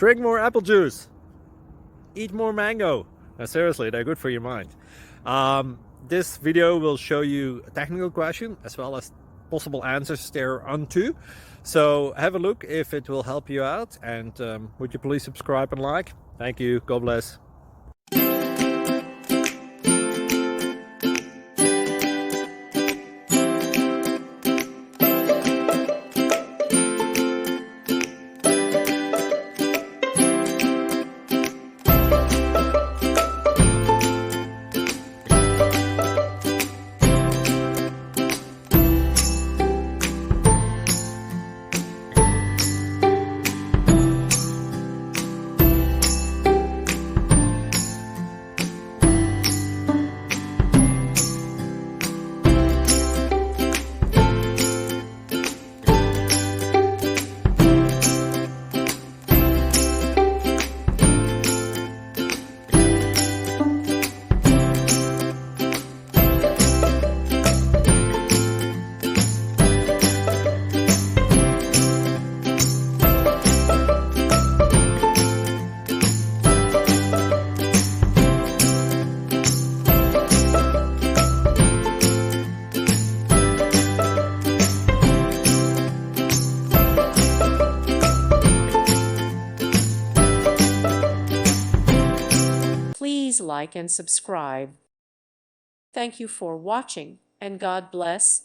Drink more apple juice. Eat more mango. Now, seriously, they're good for your mind. This video will show you a technical question as well as possible answers thereunto. So have a look if it will help you out, and would you please subscribe and like? Thank you. God bless. Please like and subscribe. Thank you for watching, and God bless.